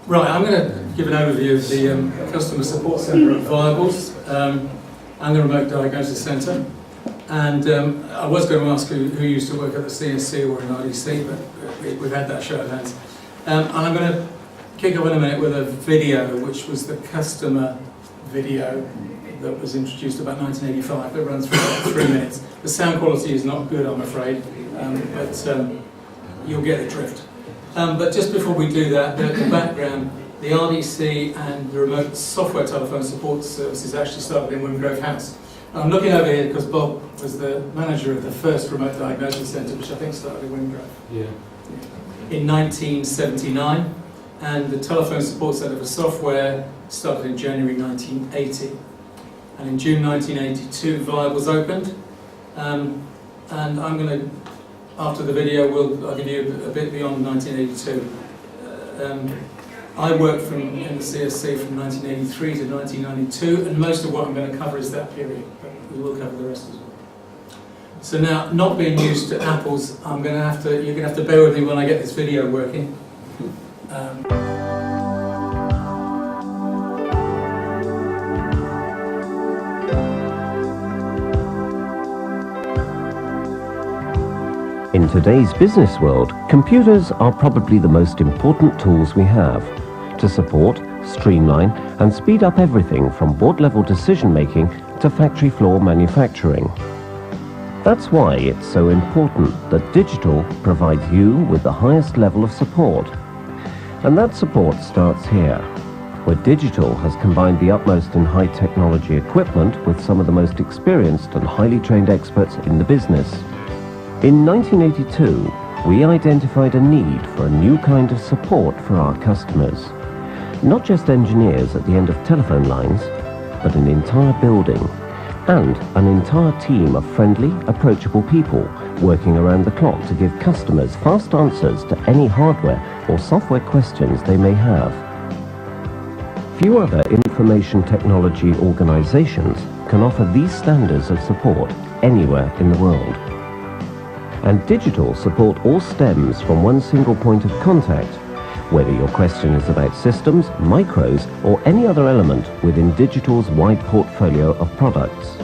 Right, I'm going to give an overview of the Customer Support Centre at Viables and the Remote Diagnosis Centre. And I was going to ask who used to work at the CSC or in RDC, but we've had that show of hands. And I'm going to kick off in a minute with a video, which was the customer video that was introduced about 1985, that runs for about 3 minutes. The sound quality is not good, I'm afraid, but you'll get the drift. But just before we do that, the background, the RDC and the remote software telephone support services actually started in Wingrove House. I'm looking over here because Bob was the manager of the first remote diagnosis centre, which I think started in Wingrove. Yeah. In 1979, and the telephone support centre for software started in January 1980. And in June 1982, Viables opened. And I'm going to, after the video, I'll give you a bit beyond 1982. I worked in the CSC from 1983 to 1992, and most of what I'm going to cover is that period, but we will cover the rest as well. So now, not being used to apples, you're going to have to bear with me when I get this video working. In today's business world, computers are probably the most important tools we have to support, streamline, and speed up everything from board-level decision-making to factory floor manufacturing. That's why it's so important that digital provides you with the highest level of support. And that support starts here, where digital has combined the utmost in high-technology equipment with some of the most experienced and highly trained experts in the business. In 1982, we identified a need for a new kind of support for our customers. Not just engineers at the end of telephone lines, but an entire building and an entire team of friendly, approachable people working around the clock to give customers fast answers to any hardware or software questions they may have. Few other information technology organizations can offer these standards of support anywhere in the world. And digital support all stems from one single point of contact, whether your question is about systems, micros, or any other element within digital's wide portfolio of products.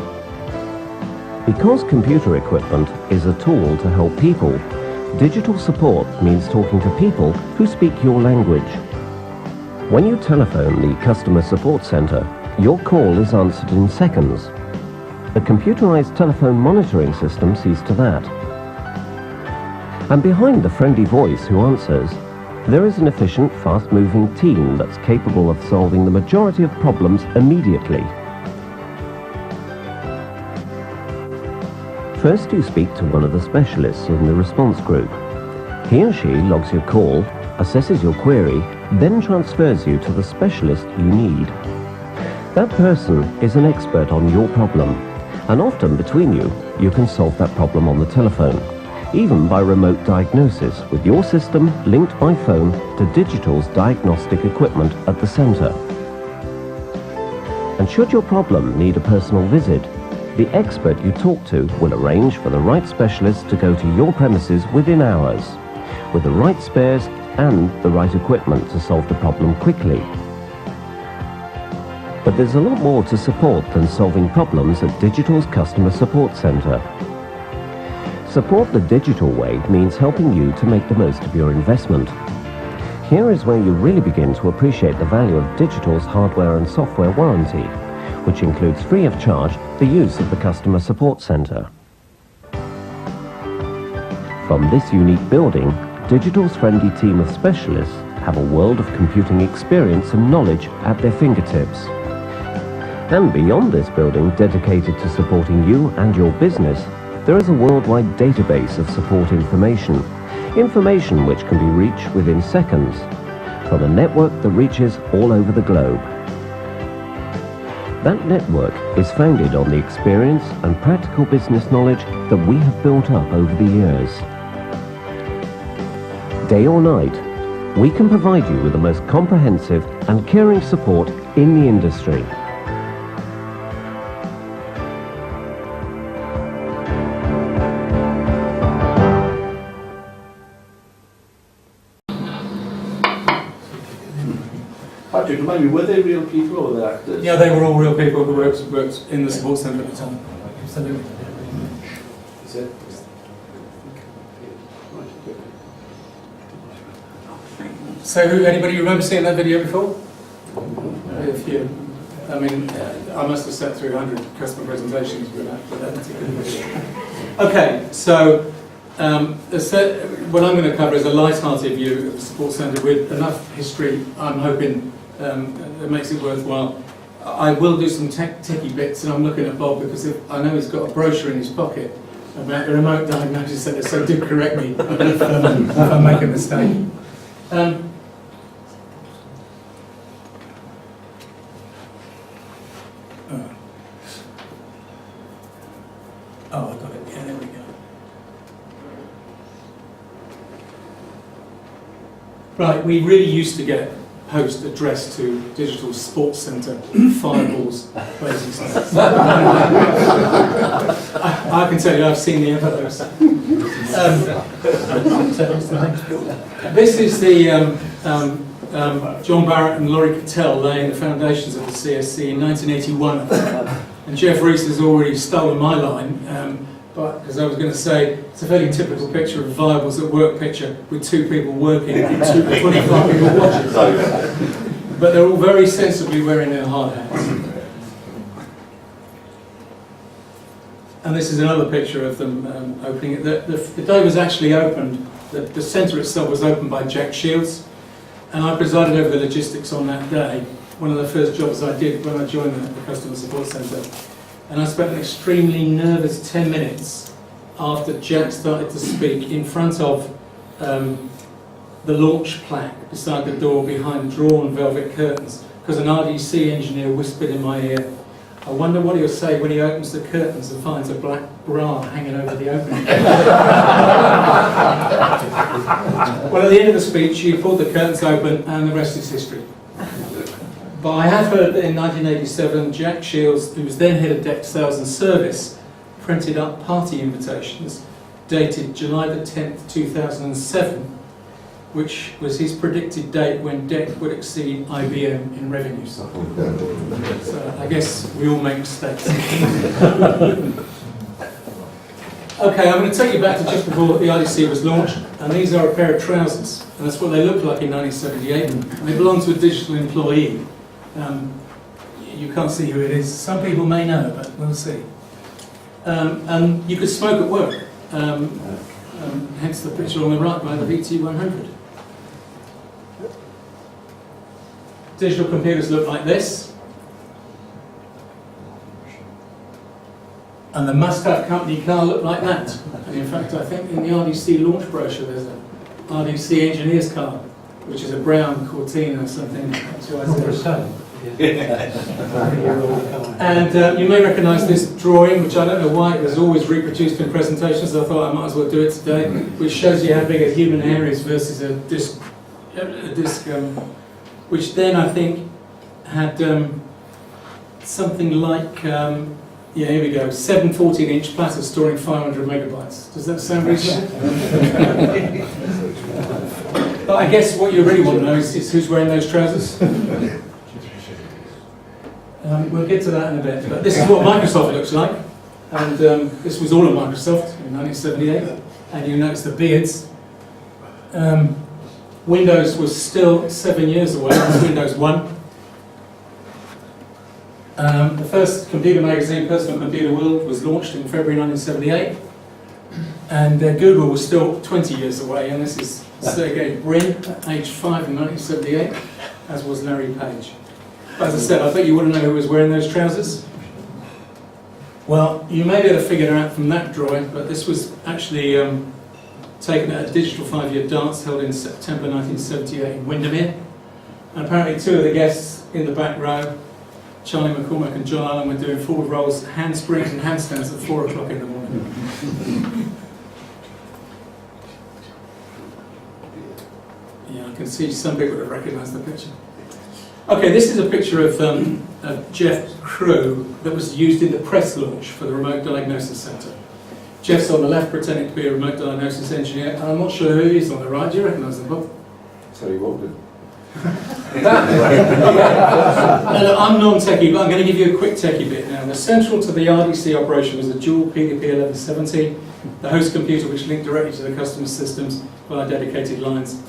Because computer equipment is a tool to help people, digital support means talking to people who speak your language. When you telephone the Customer Support Centre, your call is answered in seconds. The computerized telephone monitoring system sees to that. And behind the friendly voice who answers, there is an efficient, fast-moving team that's capable of solving the majority of problems immediately. First, you speak to one of the specialists in the response group. He or she logs your call, assesses your query, then transfers you to the specialist you need. That person is an expert on your problem, and often between you, you can solve that problem on the telephone, even by remote diagnosis with your system linked by phone to digital's diagnostic equipment at the centre. And should your problem need a personal visit, the expert you talk to will arrange for the right specialist to go to your premises within hours, with the right spares and the right equipment to solve the problem quickly. But there's a lot more to support than solving problems at digital's Customer Support Centre. Support the digital way means helping you to make the most of your investment. Here is where you really begin to appreciate the value of digital's hardware and software warranty, which includes free of charge the use of the Customer Support Centre. From this unique building, digital's friendly team of specialists have a world of computing experience and knowledge at their fingertips. And beyond this building dedicated to supporting you and your business, there is a worldwide database of support information which can be reached within seconds, from a network that reaches all over the globe. That network is founded on the experience and practical business knowledge that we have built up over the years. Day or night, we can provide you with the most comprehensive and caring support in the industry. Patrick, remind me, were they real people or were they actors? Yeah, they were all real people who worked in the support centre at the time. Absolutely. Is it? So, anybody remember seeing that video before? If you, I mean, I must have sat through 100 customer presentations with that particular video. Okay, so what I'm going to cover is a light-hearted view of the support centre with enough history, I'm hoping, that makes it worthwhile. I will do some techie bits, and I'm looking at Bob because I know he's got a brochure in his pocket about the remote diagnosis centre, so do correct me if I make a mistake. Oh, I got it. Yeah, there we go. Right, we really used to get post addressed to digital sports centre, fireballs, blazing stars. I can tell you, I've seen the envelopes. This is the John Barrett and Laurie Cattell laying the foundations of the CSC in 1981. And Jeff Rees has already stolen my line, but because I was going to say it's a fairly typical picture of viables at work picture with 2 people working and 25 people watching. But they're all very sensibly wearing their hard hats. And this is another picture of them opening it. The day was actually opened, the centre itself was opened by Jack Shields, and I presided over the logistics on that day. One of the first jobs I did when I joined the customer support centre. And I spent an extremely nervous 10 minutes after Jack started to speak in front of the launch plaque beside the door behind drawn velvet curtains, because an RDC engineer whispered in my ear, "I wonder what he'll say when he opens the curtains and finds a black bra hanging over the opening." Well, at the end of the speech, he pulled the curtains open and the rest is history. But I have heard that in 1987, Jack Shields, who was then head of Deck Sales and Service, printed up party invitations dated July the 10th, 2007, which was his predicted date when Deck would exceed IBM in revenues. So I guess we all make mistakes. Okay, I'm going to take you back to just before the RDC was launched, and these are a pair of trousers, and that's what they looked like in 1978, and they belong to a digital employee. You can't see who it is. Some people may know, but we'll see. And you could smoke at work, hence the picture on the right by the VT100. Digital computers look like this. And the must-have company car looked like that. And in fact, I think in the RDC launch brochure there's an RDC engineer's car, which is a brown Cortina or something. And you may recognise this drawing, which I don't know why it was always reproduced in presentations, so I thought I might as well do it today, which shows you how big a human hair is versus a disc, which then I think had something like, yeah, here we go, 7 14-inch platters storing 500 megabytes. Does that sound reasonable? But I guess what you really want to know is who's wearing those trousers. We'll get to that in a bit, but this is what Microsoft looks like, and this was all of Microsoft in 1978, and you notice the beards. Windows was still 7 years away, it was Windows 1. The first computer magazine, Personal Computer World, was launched in February 1978, and Google was still 20 years away, and this is Sergey Brin, aged 5 in 1978, as was Larry Page. As I said, I bet you wouldn't know who was wearing those trousers. Well, you may be able to figure it out from that drawing, but this was actually taken at a digital 5-year dance held in September 1978 in Windermere. And apparently 2 of the guests in the back row, Charlie McCormack and John Allen, were doing forward rolls, handsprings and handstands at 4 o'clock in the morning. Yeah, I can see some people have recognised the picture. Okay, this is a picture of Jeff Crew that was used in the press launch for the Remote Diagnosis Centre. Jeff's on the left pretending to be a remote diagnosis engineer, and I'm not sure who he is on the right. Do you recognise them, Bob? Terry Walden. Now, look, I'm non-techie, but I'm going to give you a quick techie bit now. The central to the RDC operation was a dual PDP-1170, the host computer which linked directly to the customer's systems via dedicated lines.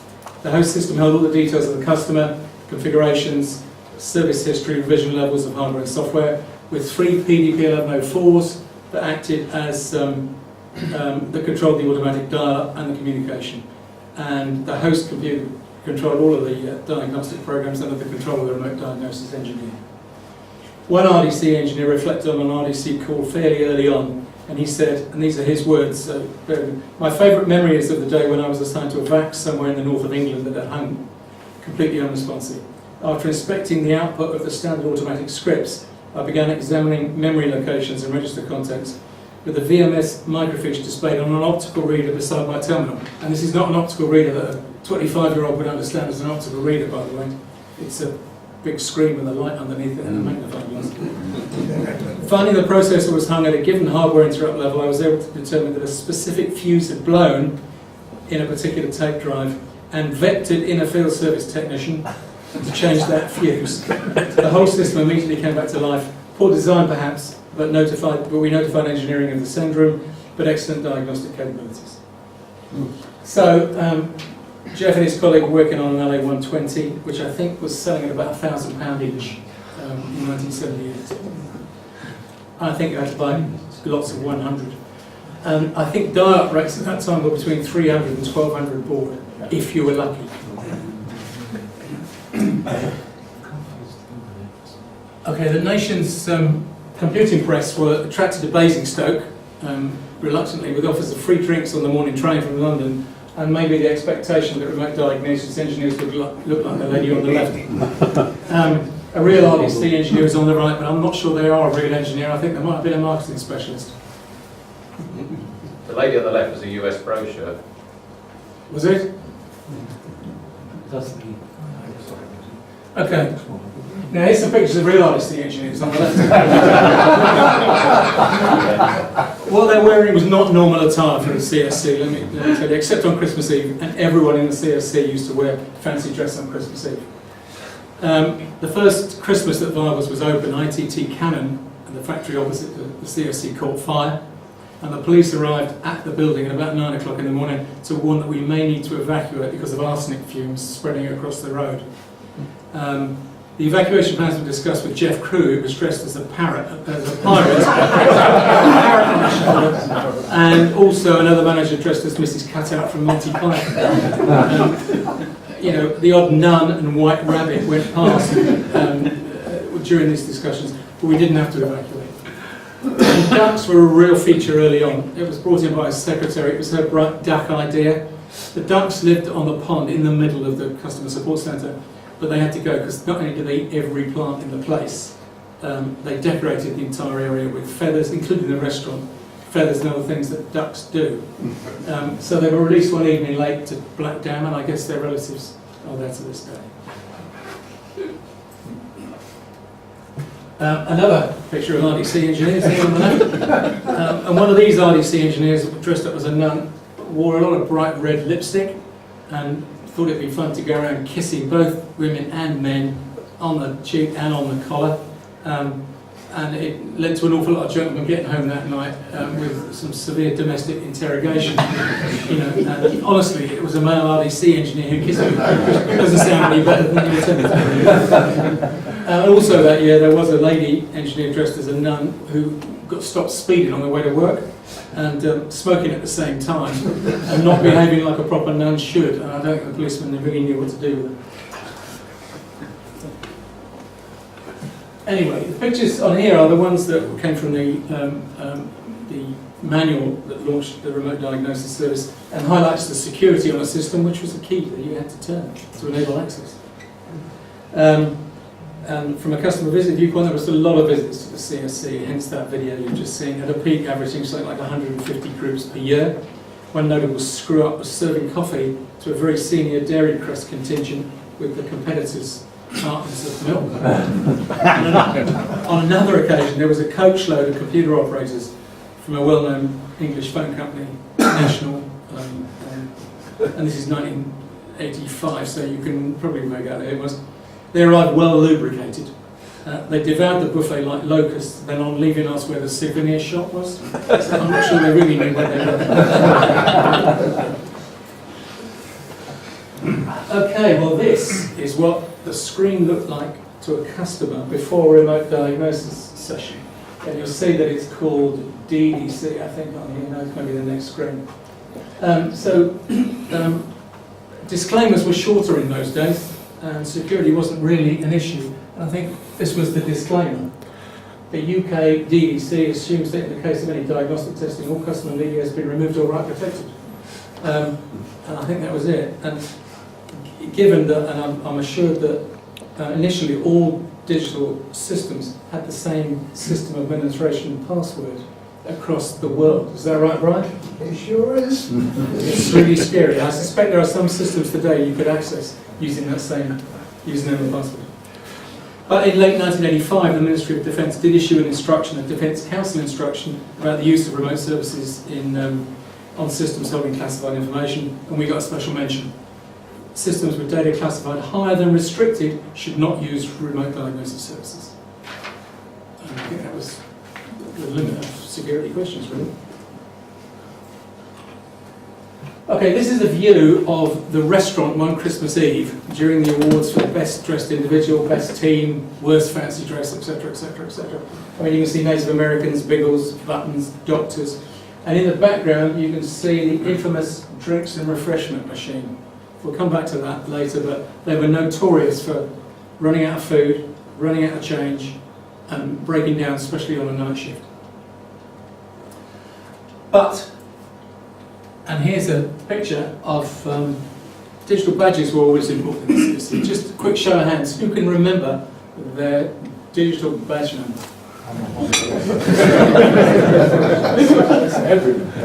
The host system held all the details of the customer, configurations, service history, revision levels of hardware and software, with 3 PDP-1104s that acted as that controlled the automatic dial-up and the communication. And the host computer controlled all of the diagnostic programs under the control of the remote diagnosis engineer. One RDC engineer reflected on an RDC call fairly early on, and he said, and these are his words, my favourite memory is of the day when I was assigned to a VAC somewhere in the north of England that had hung completely unresponsive. After inspecting the output of the standard automatic scripts, I began examining memory locations and register contents with the VMS microfiche displayed on an optical reader beside my terminal. And this is not an optical reader that a 25-year-old would understand as an optical reader, by the way. It's a big screen with a light underneath it and a magnifying glass. Finding the processor was hung at a given hardware interrupt level, I was able to determine that a specific fuse had blown in a particular tape drive and vectored in a field service technician to change that fuse. The whole system immediately came back to life. Poor design perhaps, but we notified engineering of the send room, but excellent diagnostic capabilities. So Jeff and his colleague were working on an LA120, which I think was selling at about £1,000 each in 1978. I think you had to buy lots of 100. And I think dial-up rates at that time were between 300 and 1200 baud, if you were lucky. Okay, the nation's computing press were attracted to Basingstoke, reluctantly, with offers of free drinks on the morning train from London, and maybe the expectation that remote diagnosis engineers would look like the lady on the left. A real RDC engineer is on the right, but I'm not sure they are a real engineer. I think they might have been a marketing specialist. The lady on the left was a US brochure. Was it? Okay. Now here's some pictures of real RDC engineers on the left. What they're wearing was not normal attire for the CSC, let me tell you, except on Christmas Eve, and everyone in the CSC used to wear fancy dress on Christmas Eve. The first Christmas that Vibers was open, ITT Cannon, and the factory opposite the CSC, caught fire, and the police arrived at the building at about 9 o'clock in the morning to warn that we may need to evacuate because of arsenic fumes spreading across the road. The evacuation plans were discussed with Jeff Crew, who was dressed as a pirate, and also another manager dressed as Mrs. Cutout from Monty Python. The odd nun and white rabbit went past during these discussions, but we didn't have to evacuate. And ducks were a real feature early on. It was brought in by a secretary. It was her bright duck idea. The ducks lived on the pond in the middle of the customer support centre, but they had to go because not only did they eat every plant in the place, they decorated the entire area with feathers, including the restaurant, feathers and other things that ducks do. So they were released one evening late to Black Dam, and I guess their relatives are there to this day. Another picture of RDC engineers here on the left. And one of these RDC engineers, dressed up as a nun, wore a lot of bright red lipstick and thought it'd be fun to go around kissing both women and men on the cheek and on the collar. And it led to an awful lot of gentlemen getting home that night with some severe domestic interrogation. And honestly, it was a male RDC engineer who kissed me. It doesn't sound any better than you intended to. Also that year, there was a lady engineer dressed as a nun who got stopped speeding on the way to work and smoking at the same time and not behaving like a proper nun should. And I don't think the policeman really knew what to do with it. Anyway, the pictures on here are the ones that came from the manual that launched the remote diagnosis service and highlights the security on a system, which was a key that you had to turn to enable access. And from a customer visit viewpoint, there was a lot of visits to the CSC, hence that video you've just seen, at a peak averaging something like 150 groups per year. One notable screw-up was serving coffee to a very senior Dairy Crest contingent with the competitors' cartons of milk. On another occasion, there was a coachload of computer operators from a well-known English phone company, National, and this is 1985, so you can probably make out who it was. They arrived well lubricated. They devoured the buffet like locusts, then on leaving us where the souvenir shop was. So I'm not sure they really knew where they were. Okay, well this is what the screen looked like to a customer before a remote diagnosis session. And you'll see that it's called DDC, I think on here, no, maybe the next screen. Disclaimers were shorter in those days, and security wasn't really an issue. And I think this was the disclaimer. The UK DDC assumes that in the case of any diagnostic testing, all customer media has been removed or right protected. And I think that was it. And given that, and I'm assured that initially all digital systems had the same system of administration password across the world. Is that right, Brian? It sure is. It's really scary. I suspect there are some systems today you could access using that same username and password. But in late 1985, the Ministry of Defence did issue an instruction, a Defence Council instruction, about the use of remote services on systems holding classified information, and we got a special mention. Systems with data classified higher than restricted should not use remote diagnosis services. And I think that was the limit of security questions, really. Okay, this is a view of the restaurant one Christmas Eve during the awards for the best dressed individual, best team, worst fancy dress, etc., etc., etc. I mean, you can see Native Americans, Biggles, Buttons, Doctors, and in the background you can see the infamous drinks and refreshment machine. We'll come back to that later, but they were notorious for running out of food, running out of change, and breaking down, especially on a night shift. And here's a picture of digital badges were always important in the CSC. Just a quick show of hands. Who can remember their digital badge number?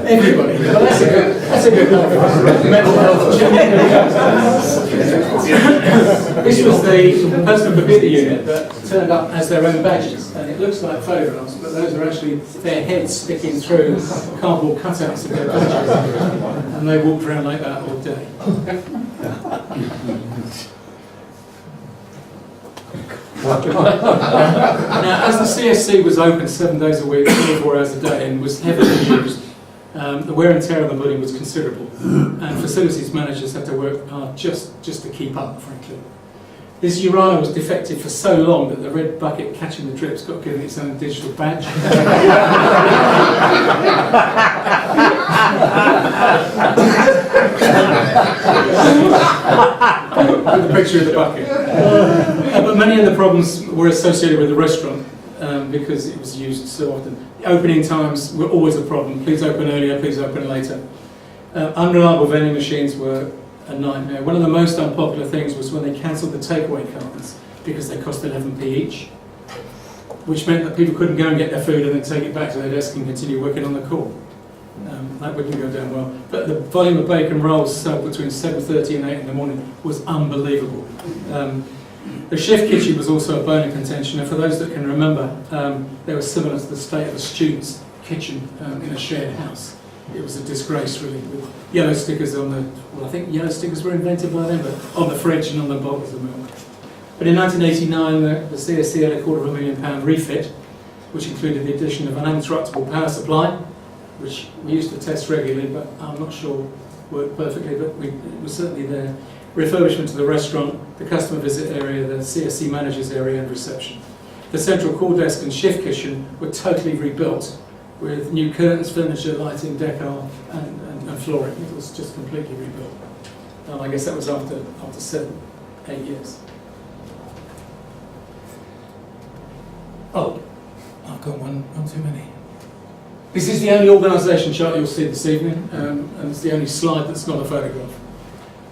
Everybody. Well, that's a good mental health check. This was the personal computer unit that turned up as their own badges, and it looks like photographs, but those are actually their heads sticking through cardboard cutouts of their badges, and they walked around like that all day. Now, as the CSC was open 7 days a week, 24 hours a day, and was heavily used, the wear and tear on the building was considerable, and facilities managers had to work hard just to keep up, frankly. This urinal was defective for so long that the red bucket catching the drips got given its own digital badge. With the picture of the bucket. But many of the problems were associated with the restaurant because it was used so often. The opening times were always a problem. Please open earlier, please open later. Unreliable vending machines were a nightmare. One of the most unpopular things was when they cancelled the takeaway cartons because they cost 11p each, which meant that people couldn't go and get their food and then take it back to their desk and continue working on the call. That wouldn't go down well. But the volume of bacon rolls sold between 7:30 and 8 in the morning was unbelievable. The chef kitchen was also a bone of contention, and for those that can remember, they were similar to the state of the students' kitchen in a shared house. It was a disgrace, really, with yellow stickers on the, well, I think yellow stickers were invented by then, but on the fridge and on the bottles of milk. But in 1989, the CSC had a £250,000 refit, which included the addition of an uninterruptible power supply, which we used to test regularly, but I'm not sure worked perfectly, but it was certainly there. Refurbishment to the restaurant, the customer visit area, the CSC manager's area and reception. The central call desk and shift kitchen were totally rebuilt with new curtains, furniture, lighting, decor and flooring. It was just completely rebuilt. And I guess that was after 7-8 years. Oh, I've got one too many. This is the only organisation chart you'll see this evening, and it's the only slide that's not a photograph.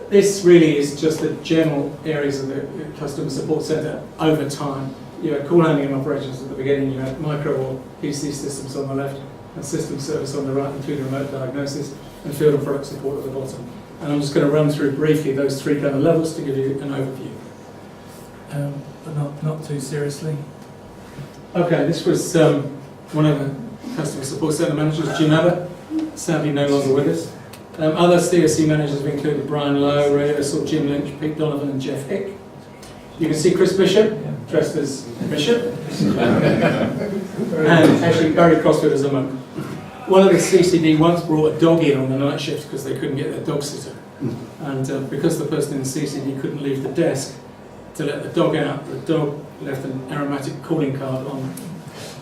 This really is just the general areas of the customer support centre over time. You had call handling and operations at the beginning, you had micro or PC systems on the left, and system service on the right, including remote diagnosis, and field and product support at the bottom. And I'm just going to run through briefly those three kind of levels to give you an overview, but not too seriously. Okay, this was one of the customer support centre managers, Jim Abbott, sadly no longer with us. Other CSC managers have included Brian Lowe, Ray Ursel, Jim Lynch, Pete Donovan and Jeff Hick. You can see Chris Bishop, dressed as Bishop, and actually Barry Crossford as a monk. One of the CCD once brought a dog in on the night shift because they couldn't get their dog sitter. And because the person in the CCD couldn't leave the desk to let the dog out, the dog left an aromatic calling card on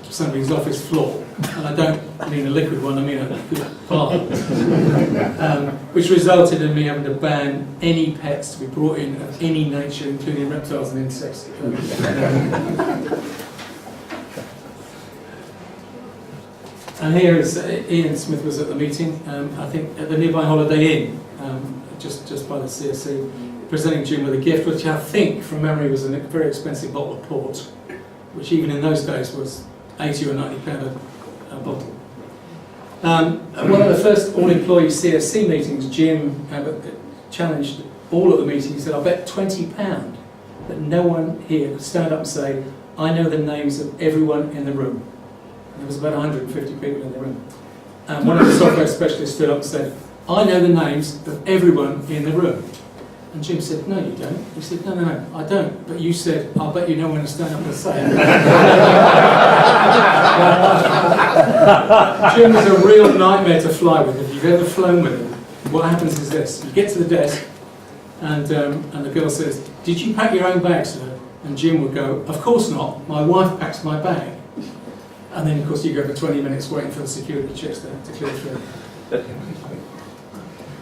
somebody's office floor. And I don't mean a liquid one, I mean a good bar. Which resulted in me having to ban any pets to be brought in of any nature, including reptiles and insects. And here is Ian Smith was at the meeting, I think at the nearby Holiday Inn, just by the CSC, presenting Jim with a gift, which I think, from memory, was a very expensive bottle of port, which even in those days was 80 or 90 pound a bottle. At one of the first all-employee CSC meetings, Jim challenged all at the meeting. He said, "I bet £20 that no one here could stand up and say, I know the names of everyone in the room." And there was about 150 people in the room. And one of the software specialists stood up and said, "I know the names of everyone in the room." And Jim said, "No, you don't." He said, no, I don't. But you said, "I'll bet you know when to stand up and say it." Jim was a real nightmare to fly with. If you've ever flown with him, what happens is this. You get to the desk, and the girl says, "Did you pack your own bag, sir?" And Jim would go, "Of course not. My wife packs my bag." And then, of course, you go for 20 minutes waiting for the security checks to clear through.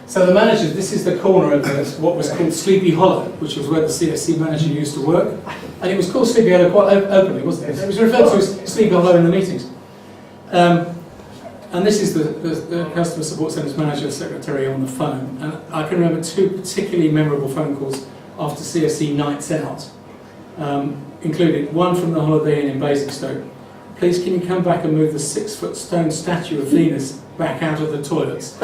So the managers, this is the corner of what was called Sleepy Hollow, which was where the CSC manager used to work. And it was called Sleepy Hollow quite openly, wasn't it? It was referred to as Sleepy Hollow in the meetings. And this is the Customer Support Centre's manager secretary on the phone. And I can remember two particularly memorable phone calls after CSC nights out, including one from the Holiday Inn in Basingstoke. "Please, can you come back and move the 6-foot stone statue of Venus back out of the toilets?"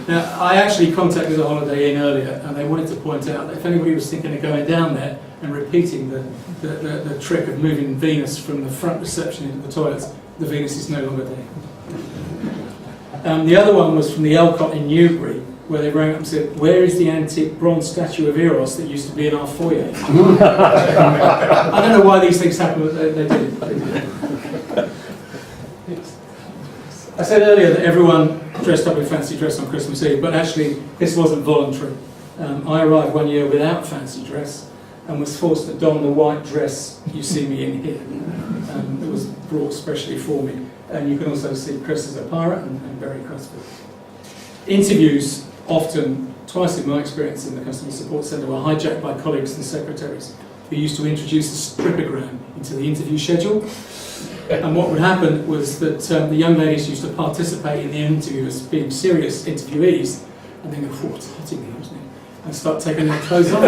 Now, I actually contacted the Holiday Inn earlier, and they wanted to point out that if anybody was thinking of going down there and repeating the trick of moving Venus from the front reception into the toilets, the Venus is no longer there. The other one was from the Elcott in Newbury, where they rang up and said, "Where is the antique bronze statue of Eros that used to be in our foyer?" I don't know why these things happen, but they did. I said earlier that everyone dressed up in fancy dress on Christmas Eve, but actually this wasn't voluntary. I arrived one year without fancy dress and was forced to don the white dress you see me in here. It was brought specially for me. And you can also see Chris as a pirate and Barry Crossford. Interviews, often, twice in my experience in the Customer Support Centre, were hijacked by colleagues and secretaries who used to introduce a stripogram into the interview schedule. And what would happen was that the young ladies used to participate in the interview as being serious interviewees, and then go, "Oh, it's hot in here, isn't it?" and start taking their clothes off.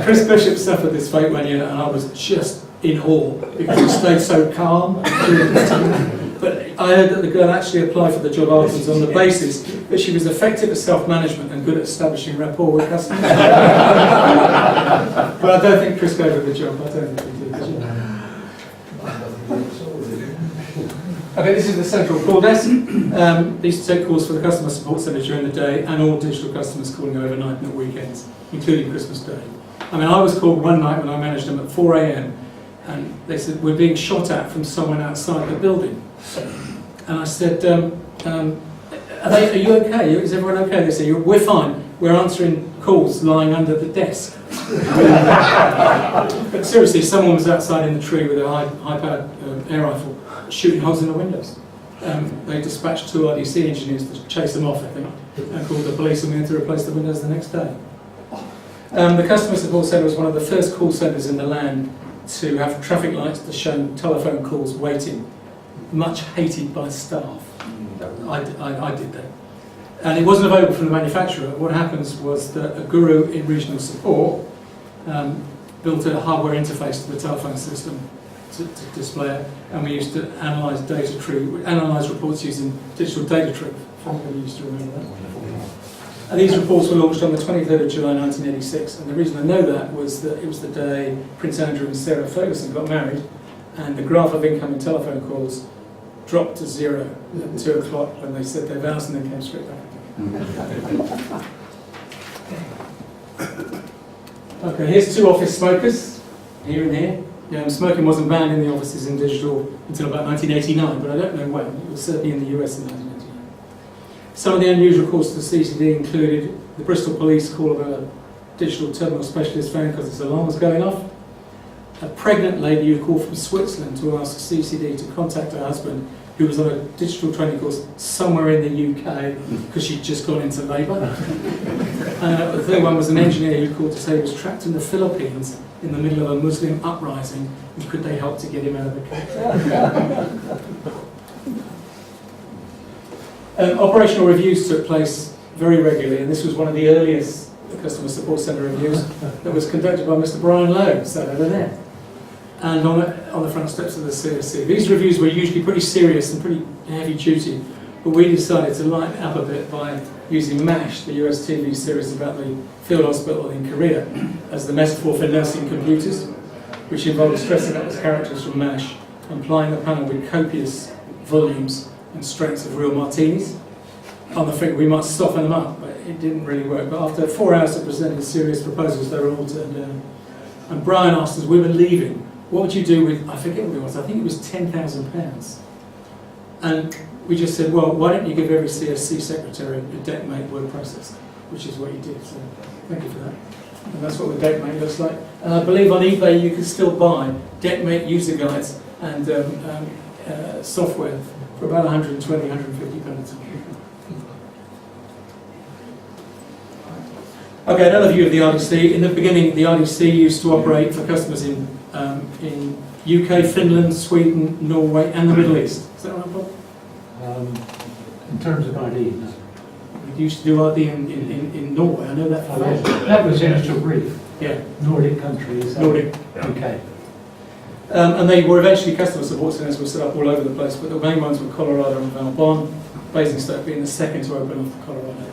Chris Bishop suffered this fate one year, and I was just in awe because he stayed so calm during the time. But I heard that the girl actually applied for the job afterwards on the basis that she was effective at self-management and good at establishing rapport with customers. But I don't think Chris gave her the job. I don't think he did. Okay, this is the central call desk. These take calls for the Customer Support Centre during the day and all digital customers calling overnight and at weekends, including Christmas Day. I mean, I was called one night when I managed them at 4 a.m. and they said, "We're being shot at from someone outside the building." And I said, "Are you okay? Is everyone okay?" They said, "We're fine. We're answering calls lying under the desk." But seriously, someone was outside in the tree with a high-powered air rifle shooting holes in the windows. They dispatched 2 RDC engineers to chase them off, I think, and called the police, and we had to replace the windows the next day. The Customer Support Centre was one of the first call centres in the land to have traffic lights to show telephone calls waiting, much hated by staff. I did that. And it wasn't available from the manufacturer. What happens was that a guru in regional support built a hardware interface to the telephone system to display it, and we used to analyse reports using digital data tree. If anybody used to remember that. And these reports were launched on the 23rd of July 1986, and the reason I know that was that it was the day Prince Andrew and Sarah Ferguson got married, and the graph of incoming telephone calls dropped to 0 at 2 o'clock when they said their vows and then came straight back again. Okay, here's 2 office smokers, here and here. Smoking wasn't banned in the offices in digital until about 1989, but I don't know when. It was certainly in the US in 1989. Some of the unusual calls to the CCD included the Bristol police call of a digital terminal specialist phone because its alarm was going off. A pregnant lady who called from Switzerland to ask CCD to contact her husband, who was on a digital training course somewhere in the UK because she'd just gone into labour. The third one was an engineer who called to say he was trapped in the Philippines in the middle of a Muslim uprising, and could they help to get him out of the country? Operational reviews took place very regularly, and this was one of the earliest customer support centre reviews that was conducted by Mr. Brian Lowe, sat over there, and on the front steps of the CSC. These reviews were usually pretty serious and pretty heavy duty, but we decided to lighten it up a bit by using MASH, the US TV series about the field hospital in Korea, as the metaphor for nursing computers, which involved stressing up the characters from MASH and plying the panel with copious volumes and strengths of real martinis. On the figure we might soften them up, but it didn't really work. But after 4 hours of presenting serious proposals, they were all turned down. And Brian asked us, we were leaving, what would you do with, I forget what it was, I think it was £10,000. And we just said, well, why don't you give every CSC secretary a DeckMate word processor, which is what you did. So thank you for that. And that's what the DeckMate looks like. And I believe on eBay you can still buy DeckMate user guides and software for about 120, 150 pounds. Okay, another view of the RDC. In the beginning, the RDC used to operate for customers in UK, Finland, Sweden, Norway, and the Middle East. Is that right, Bob? In terms of ID, no. We used to do RD in Norway. I know that for a fact. That was initial brief. Yeah, Nordic countries. Nordic. UK. And they were eventually customer support centres were set up all over the place, but the main ones were Colorado and Valbonne, Basingstoke being the second to open after Colorado.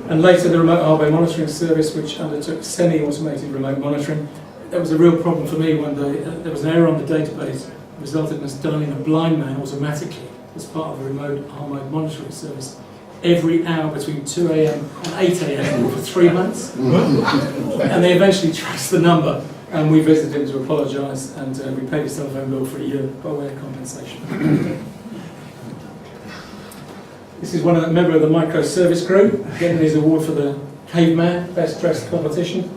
And later the remote hardware monitoring service, which undertook semi-automated remote monitoring. That was a real problem for me one day. There was an error on the database, resulted in us dialing a blind man automatically as part of the remote hardware monitoring service every hour between 2 a.m. and 8 a.m. for 3 months. And they eventually traced the number, and we visited him to apologise, and we paid his telephone bill for a year by way of compensation. This is one of the member of the microservice group getting his award for the Caveman Best Dressed competition.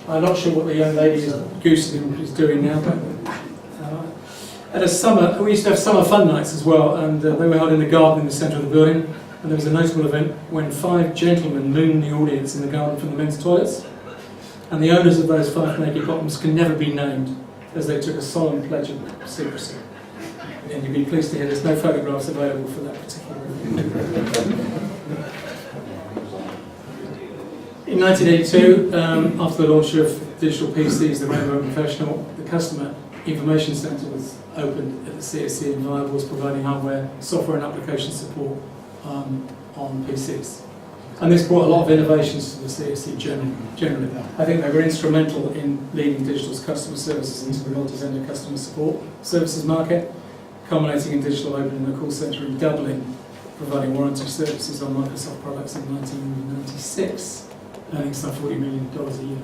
I'm not sure what the young lady is goosing is doing now, but at a summer, we used to have summer fun nights as well, and they were held in the garden in the centre of the building. And there was a notable event when 5 gentlemen mooned the audience in the garden from the men's toilets. And the owners of those 5 naked bottoms can never be named, as they took a solemn pledge of secrecy. And you'd be pleased to hear there's no photographs available for that particular event. In 1982, after the launch of digital PCs, the Rainbow Professional, the Customer Information Centre was opened at the CSC in Viables, providing hardware, software and application support on PCs. And this brought a lot of innovations to the CSC generally. I think they were instrumental in leading digital's customer services into the multi-vendor customer support services market, culminating in digital opening a call centre in Dublin, providing warranty services on Microsoft products in 1996, earning some $40 million a year.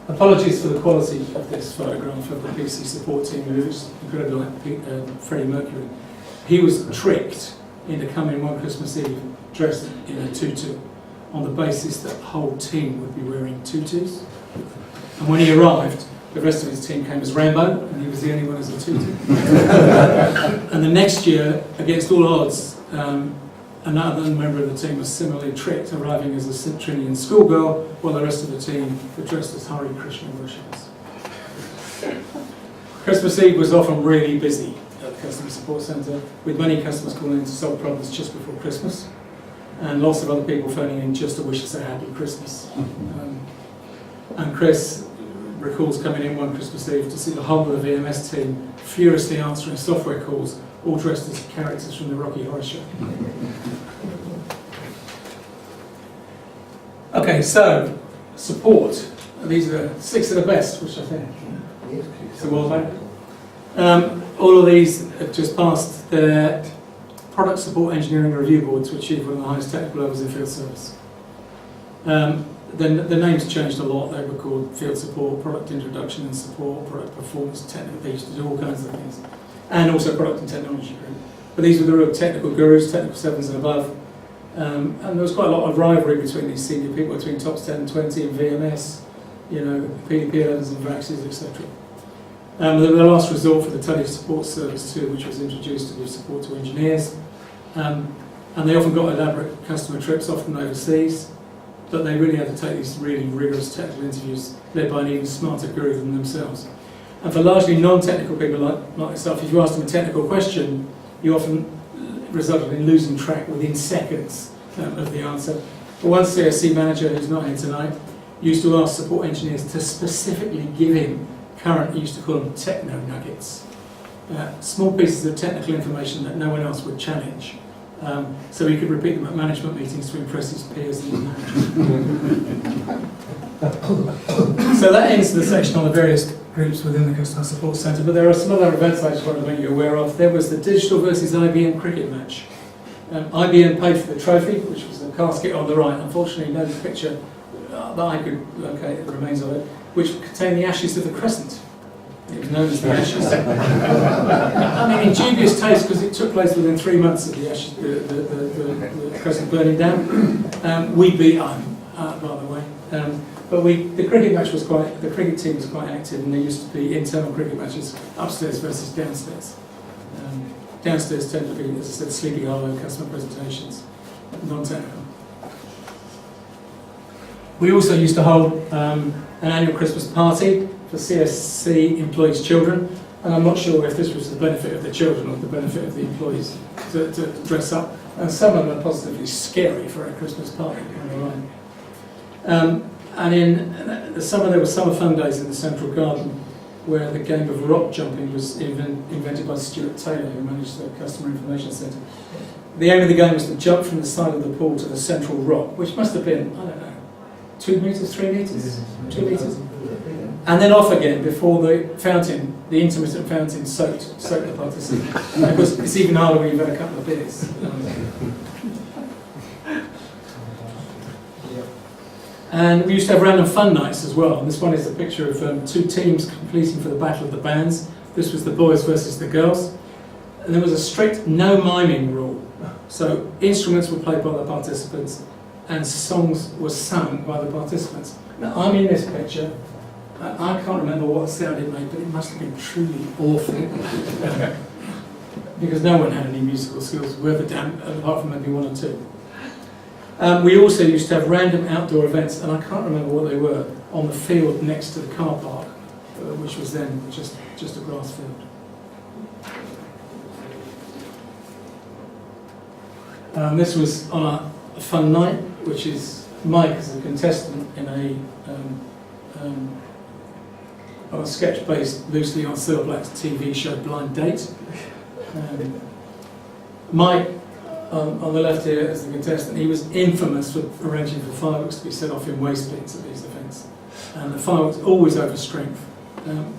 Apologies for the quality of this photograph of the PC support team, who was incredible, like Freddie Mercury. He was tricked into coming one Christmas Eve dressed in a tutu on the basis that the whole team would be wearing tutus. And when he arrived, the rest of his team came as Rambo, and he was the only one as a tutu. And the next year, against all odds, another member of the team was similarly tricked, arriving as a Citrinian schoolgirl, while the rest of the team were dressed as Hare Krishna worshippers. Christmas Eve was often really busy at the Customer Support Centre, with many customers calling in to solve problems just before Christmas, and lots of other people phoning in just to wish us a happy Christmas. And Chris recalls coming in one Christmas Eve to see the whole of the VMS team furiously answering software calls, all dressed as characters from the Rocky Horror Show. Okay, so support. these are 6 of the best, which I think is a while back. All of these have just passed their Product Support Engineering Review Board to achieve one of the highest technical levels in field service. The names changed a lot. They were called Field Support, Product Introduction and Support, Product Performance, Technical. They used to do all kinds of things. And also Product and Technology Group. But these were the real technical gurus, technical 7s and above. And there was quite a lot of rivalry between these senior people, between TOPS 10 and 20 and VMS, PDP 11s and VAXs, etc. The last resort for the Tele Support Service too, which was introduced to give support to engineers. And they often got elaborate customer trips, often overseas, but they really had to take these really rigorous technical interviews led by an even smarter guru than themselves. And for largely non-technical people like myself, if you asked them a technical question, you often resulted in losing track within seconds of the answer. But one CSC manager, who's not here tonight, used to ask support engineers to specifically give him current, he used to call them techno nuggets, small pieces of technical information that no one else would challenge. So he could repeat them at management meetings to impress his peers and the manager. So that ends the section on the various groups within the Customer Support Centre, but there are some other events I just wanted to make you aware of. There was the Digital versus IBM cricket match. IBM paid for the trophy, which was the casket on the right. Unfortunately, no picture that I could locate, the remains of it, which contained the ashes of the crescent. It was known as the Ashes. I mean, in dubious taste, because it took place within 3 months of the Ashes, the crescent burning down. We beat home, by the way. But the cricket match was the cricket team was quite active, and there used to be internal cricket matches, upstairs versus downstairs. Downstairs tend to be, as I said, Sleepy Hollow, customer presentations, non-technical. We also used to hold an annual Christmas party for CSC employees' children, and I'm not sure if this was the benefit of the children or the benefit of the employees to dress up. And some of them are positively scary for a Christmas party on the line. And in the summer, there were summer fun days in the Central Garden, where the game of rock jumping was invented by Stuart Taylor, who managed the Customer Information Centre. The aim of the game was to jump from the side of the pool to the central rock, which must have been, I don't know, 2 metres, 3 metres, 2 metres, and then off again before the fountain, the intermittent fountain, soaked the participant. Of course, it's even harder when you've had a couple of beers. And we used to have random fun nights as well. And this one is a picture of 2 teams competing for the Battle of the Bands. This was the boys versus the girls. And there was a strict no miming rule. So instruments were played by the participants and songs were sung by the participants. Now, I'm in this picture. I can't remember what sound it made, but it must have been truly awful. Because no one had any musical skills worth a damn, apart from maybe 1 or 2. We also used to have random outdoor events, and I can't remember what they were, on the field next to the car park, which was then just a grass field. This was on a fun night, which is Mike as a contestant in on a sketch based loosely on Cyril Black's TV show Blind Date. Mike, on the left here as the contestant, he was infamous for arranging for fireworks to be set off in waste bins at these events. And the fireworks always over strength,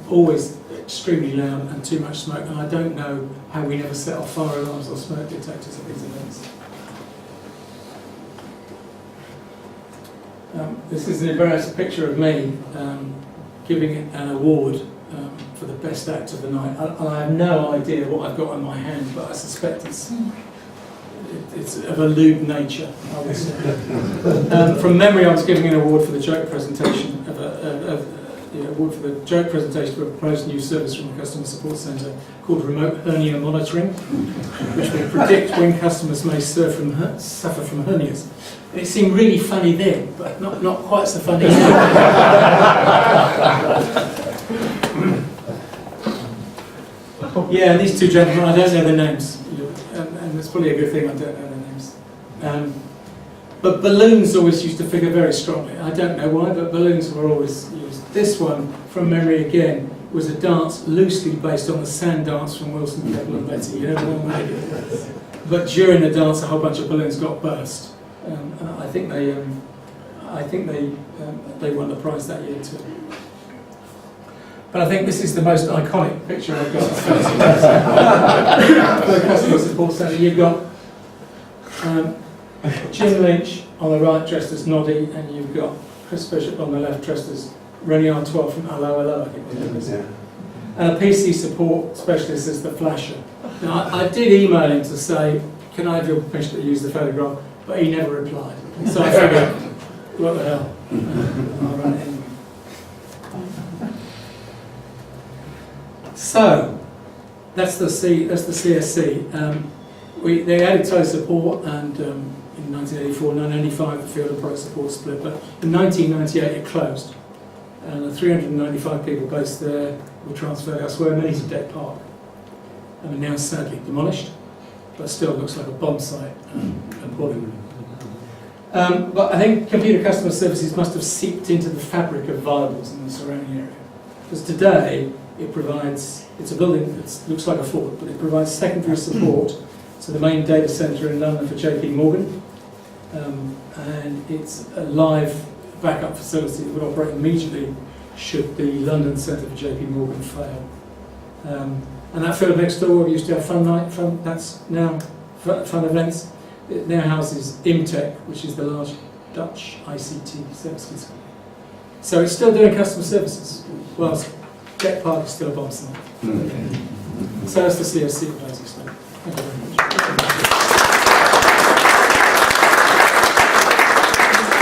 always extremely loud and too much smoke. And I don't know how we never set off fire alarms or smoke detectors at these events. This is an embarrassing picture of me giving an award for the best act of the night. I have no idea what I've got in my hand, but I suspect it's of a lewd nature, I would say. From memory, I was giving an award for the joke presentation award for the joke presentation for a proposed new service from the Customer Support Centre called Remote Hernia Monitoring, which will predict when customers may suffer from hernias. And it seemed really funny then, but not quite so funny now. Yeah, and these 2 gentlemen, I don't know their names, and it's probably a good thing I don't know their names. But balloons always used to figure very strongly. I don't know why, but balloons were always used. This one, from memory again, was a dance loosely based on the sand dance from Wilson, Keppel and Betty. You know the one maybe. But during the dance, a whole bunch of balloons got burst. And I think they, I think they won the prize that year too. But I think this is the most iconic picture I've got for the Customer Support Centre. You've got Jim Lynch on the right dressed as Noddy, and you've got Chris Bishop on the left dressed as Renier 12 from Hello Hello, I think it was. And a PC support specialist as the Flasher. Now, I did email him to say, can I have your permission to use the photograph? But he never replied. So I figured, what the hell? I'll run it anyway. So, that's the CSC. They added tow support, and in 1984, 1995 the field and product support split, but in 1998 it closed. And the 395 people based there were transferred elsewhere, many to Deck Park. And are now sadly demolished, but still looks like a bomb site, appalling. But I think computer customer services must have seeped into the fabric of Viables in the surrounding area. Because today, it's a building that looks like a fort, but it provides secondary support to the main data centre in London for JP Morgan. And it's a live backup facility that would operate immediately should the London centre for JP Morgan fail. And that field next door, we used to have fun night, that's now fun events. It now houses Imtech, which is the large Dutch ICT services. So it's still doing customer services, whilst Deck Park is still a bomb site. So that's the CSC, basically. Thank you very much.